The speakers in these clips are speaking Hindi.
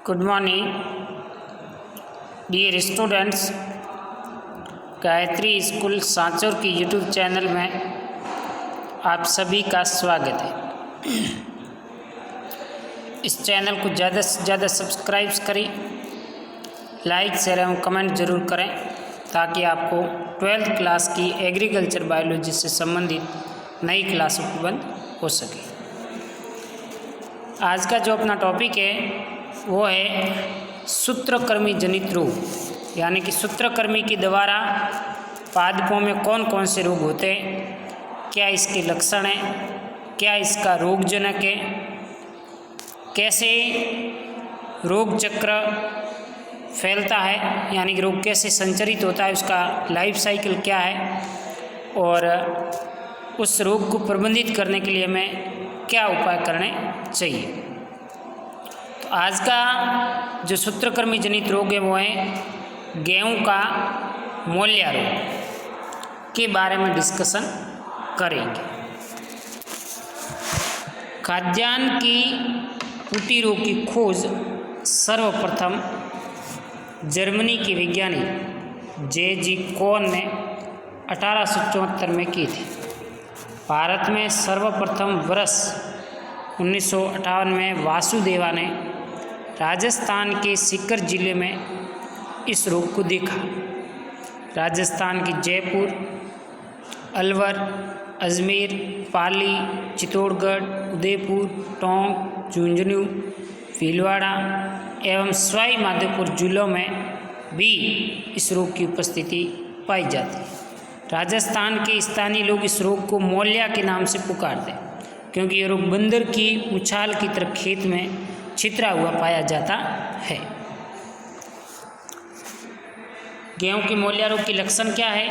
Good morning dear students. Gayatri school Sanchore की यूट्यूब चैनल में आप सभी का स्वागत है। इस चैनल को ज़्यादा से ज़्यादा सब्सक्राइब करें, लाइक शेयर एवं कमेंट ज़रूर करें ताकि आपको 12th क्लास की एग्रीकल्चर बायोलॉजी से संबंधित नई क्लास उपलब्ध हो सके। आज का जो अपना टॉपिक है वो है सूत्रकृमि जनित रोग, यानी कि सूत्रकृमि के द्वारा पादपों में कौन कौन से रोग होते हैं, क्या इसके लक्षण हैं, क्या इसका रोगजनक है, कैसे रोग चक्र फैलता है, यानी कि रोग कैसे संचरित होता है, उसका लाइफ साइकिल क्या है और उस रोग को प्रबंधित करने के लिए हमें क्या उपाय करने चाहिए। तो आज का जो सूत्रकृमि जनित रोग है वो है गेहूं का मोलिया रोग के बारे में डिस्कशन करेंगे। खाद्यान्न की पुटी रोग की खोज सर्वप्रथम जर्मनी के वैज्ञानिक जे.जी. कोहन ने 1874 में की थी। भारत में सर्वप्रथम वर्ष 1958 में वासुदेवा ने राजस्थान के सीकर जिले में इस रोग को देखा। राजस्थान की जयपुर, अलवर, अजमेर, पाली, चित्तौड़गढ़, उदयपुर, टोंक, झुंझुनू, भीलवाड़ा एवं सवाई माधोपुर जिलों में भी इस रोग की उपस्थिति पाई जाती है। राजस्थान के स्थानीय लोग इस रोग को मोलिया के नाम से पुकारते हैं क्योंकि ये रोग बंदर की उछाल की तरह खेत में छितरा हुआ पाया जाता है। गेहूं के मोलिया रोग के लक्षण क्या है?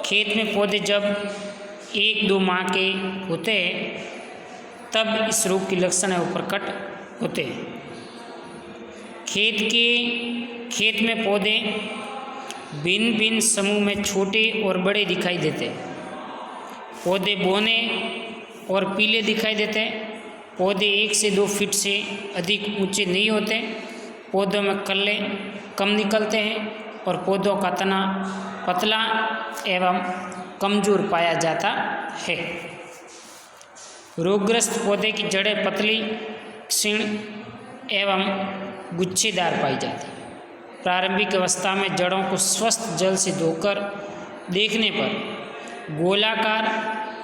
खेत में पौधे जब 1-2 माह के होते हैं तब इस रोग के लक्षण है वो प्रकट होते हैं। खेत में पौधे भिन्न भिन्न समूह में छोटे और बड़े दिखाई देते हैं। पौधे बौने और पीले दिखाई देते हैं। पौधे 1 से 2 फीट से अधिक ऊंचे नहीं होते। पौधों में कल्ले कम निकलते हैं और पौधों का तना पतला एवं कमजोर पाया जाता है। रोगग्रस्त पौधे की जड़ें पतली, क्षीण एवं गुच्छेदार पाई जाती है। प्रारंभिक अवस्था में जड़ों को स्वस्थ जल से धोकर देखने पर गोलाकार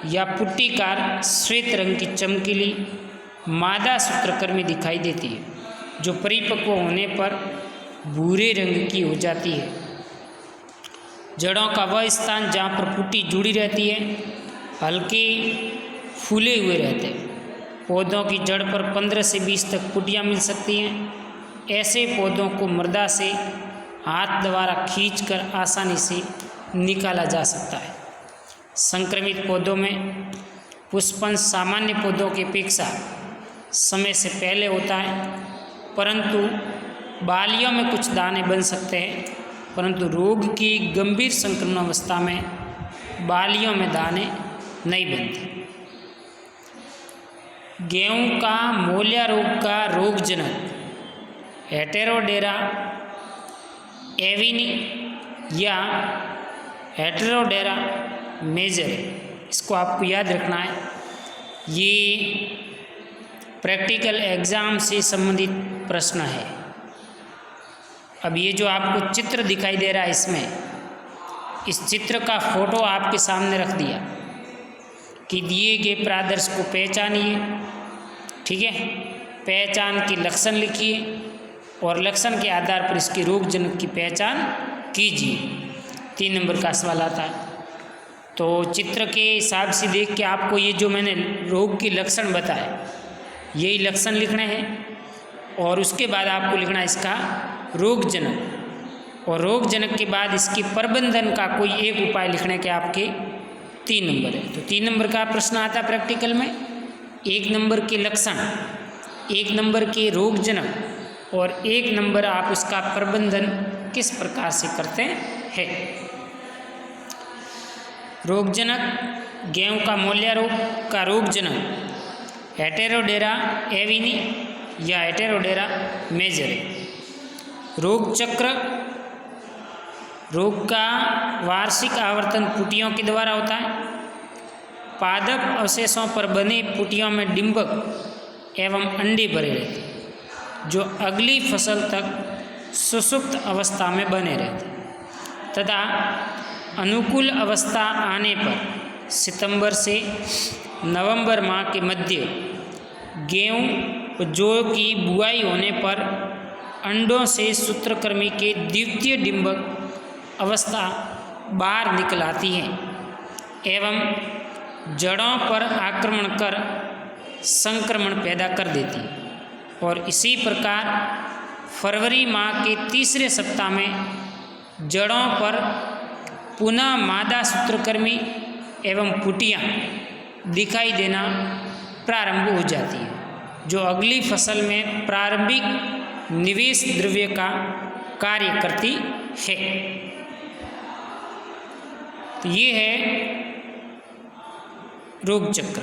या पुट्टीकार श्वेत रंग की चमकीली मादा सूत्रकृमि दिखाई देती है, जो परिपक्व होने पर भूरे रंग की हो जाती है। जड़ों का वह स्थान जहाँ पर पुट्टी जुड़ी रहती है हल्के फूले हुए रहते हैं। पौधों की जड़ पर 15 से 20 तक पुट्टियाँ मिल सकती हैं। ऐसे पौधों को मृदा से हाथ द्वारा खींचकर आसानी से निकाला जा सकता है। संक्रमित पौधों में पुष्पन सामान्य पौधों की अपेक्षा समय से पहले होता है, परंतु बालियों में कुछ दाने बन सकते हैं, परंतु रोग की गंभीर संक्रमण अवस्था में बालियों में दाने नहीं बनते। गेहूं का मोलिया रोग का रोगजनक हेटेरोडेरा एविनी या हेटेरोडेरा मेजर है। इसको आपको याद रखना है। ये प्रैक्टिकल एग्ज़ाम से संबंधित प्रश्न है। अब ये जो आपको चित्र दिखाई दे रहा है इस चित्र का फोटो आपके सामने रख दिया कि दिए गए प्रादर्श को पहचानिए। ठीक है, पहचान के लक्षण लिखिए और लक्षण के आधार पर इसके रोगजनक की पहचान कीजिए। 3 नंबर का सवाल आता है। तो चित्र के हिसाब से देख के आपको ये जो मैंने रोग के लक्षण बताए यही लक्षण लिखने हैं और उसके बाद आपको लिखना है इसका रोगजनक, और रोगजनक के बाद इसके प्रबंधन का कोई एक उपाय लिखने के आपके 3 नंबर है। तो 3 नंबर का प्रश्न आता है प्रैक्टिकल में। 1 नंबर के लक्षण, 1 नंबर के रोगजनक और 1 नंबर आप उसका प्रबंधन किस प्रकार से करते हैं। रोगजनक गेहूं का मोलिया रोग का रोगजनक हेटेरोडेरा एविनी या हेटेरोडेरा मेजर। रोग चक्र, रोग का वार्षिक आवर्तन पुटियों के द्वारा होता है। पादप अवशेषों पर बने पुटियों में डिंबक एवं अंडे भरे रहते हैं, जो अगली फसल तक सुसुप्त अवस्था में बने रहते हैं तथा अनुकूल अवस्था आने पर सितंबर से नवंबर माह के मध्य गेहूँ जौ की बुआई होने पर अंडों से सूत्रकृमि के द्वितीय डिंबक अवस्था बाहर निकल आती है एवं जड़ों पर आक्रमण कर संक्रमण पैदा कर देती है। और इसी प्रकार फरवरी माह के तीसरे सप्ताह में जड़ों पर पुनः मादा सूत्रकृमि एवं पुटियाँ दिखाई देना प्रारंभ हो जाती है, जो अगली फसल में प्रारंभिक निवेश द्रव्य का कार्य करती है। तो ये है रोग चक्र।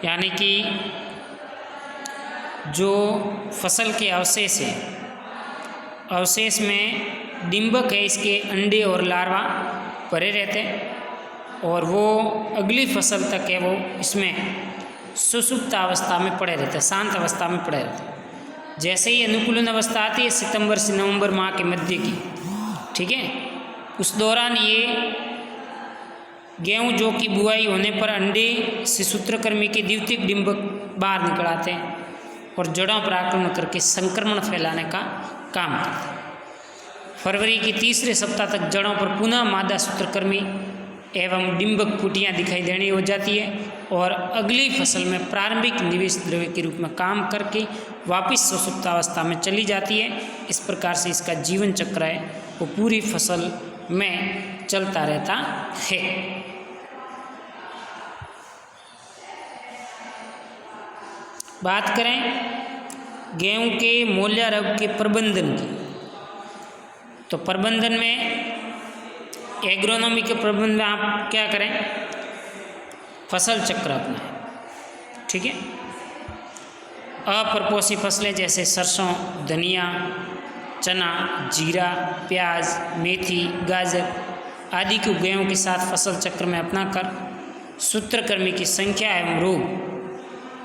यानी कि जो फसल के अवशेष है, अवशेष में डिंबक है, इसके अंडे और लार्वा भरे रहते हैं और वो अगली फसल तक है वो इसमें सुसुप्त अवस्था में पड़े रहते हैं, शांत अवस्था में पड़े रहते हैं। जैसे ही अनुकूलन अवस्था आती है सितंबर से नवंबर माह के मध्य की, ठीक है, उस दौरान ये गेहूँ जौ की बुआई होने पर अंडे से सूत्रकृमि के द्वितीय डिंबक बाहर निकल आते हैं और जड़ों पर आक्रमण करके संक्रमण फैलाने का काम करते हैं। फरवरी के तीसरे सप्ताह तक जड़ों पर पुनः मादा सूत्रकृमि एवं डिंबक पुटियाँ दिखाई देनी हो जाती है और अगली फसल में प्रारंभिक निवेश द्रव्य के रूप में काम करके वापस सुसुप्तावस्था में चली जाती है। इस प्रकार से इसका जीवन चक्र है वो पूरी फसल में चलता रहता है। बात करें गेहूं के मोलिया रोग के प्रबंधन की, तो प्रबंधन में एग्रोनॉमी के प्रबंधन में आप क्या करें, फसल चक्र अपनाएं, ठीक है। अप्रपोषी फसलें जैसे सरसों, धनिया, चना, जीरा, प्याज, मेथी, गाजर आदि को गेहूं के साथ फसल चक्र में अपनाकर सूत्रकृमि की संख्या एवं रोग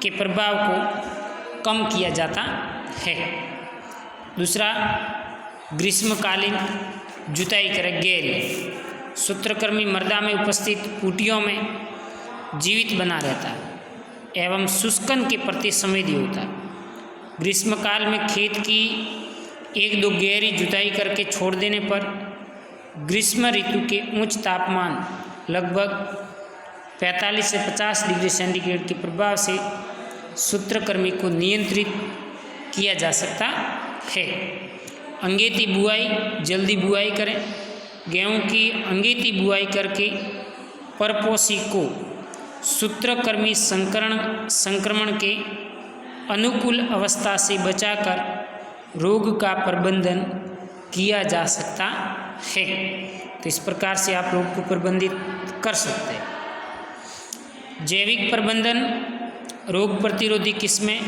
के प्रभाव को कम किया जाता है। दूसरा, ग्रीष्मकालीन जुताई करें गहरी। सूत्रकृमि मृदा में उपस्थित पुटियों में जीवित बना रहता है एवं शुष्कन के प्रति संवेदी होता है। ग्रीष्मकाल में खेत की 1-2 गहरी जुताई करके छोड़ देने पर ग्रीष्म ऋतु के उच्च तापमान लगभग 45 से 50 डिग्री सेंटीग्रेड के प्रभाव से सूत्रकृमि को नियंत्रित किया जा सकता है। अंगेती बुआई, जल्दी बुआई करें। गेहूं की अंगेती बुआई करके परपोषी को सूत्रकृमि संक्रमण के अनुकूल अवस्था से बचाकर रोग का प्रबंधन किया जा सकता है। तो इस प्रकार से आप रोग को प्रबंधित कर सकते हैं। जैविक प्रबंधन, रोग प्रतिरोधी किस्में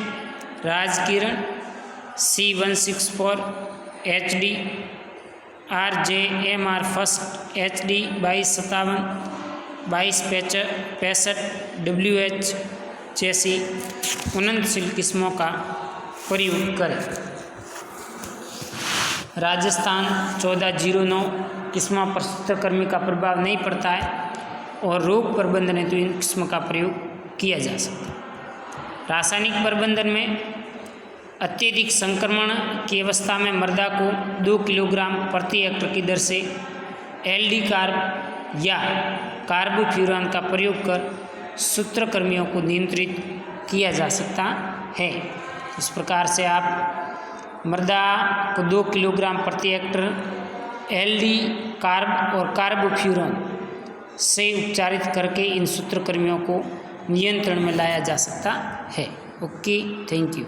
Rajkiran C164 HD, RJMR first HD 2257, 2265 WH जैसी उन्नतशील किस्मों का प्रयोग करें। राजस्थान 1409 किस्मों पर सूत्रकृमि का प्रभाव नहीं पड़ता है और रोग प्रबंधन हेतु इन किस्मों का प्रयोग किया जा सकता है। रासायनिक प्रबंधन में अत्यधिक संक्रमण की अवस्था में मृदा को 2 किलोग्राम प्रति हेक्टेयर की दर से LD कार्ब या कार्बोफ्यूरॉन का प्रयोग कर सूत्रकृमियों को नियंत्रित किया जा सकता है। इस प्रकार से आप मृदा को 2 किलोग्राम प्रति हेक्टेयर LD कार्ब और कार्बोफ्यूरॉन से उपचारित करके इन सूत्रकृमियों को नियंत्रण में लाया जा सकता है। Okay, thank you.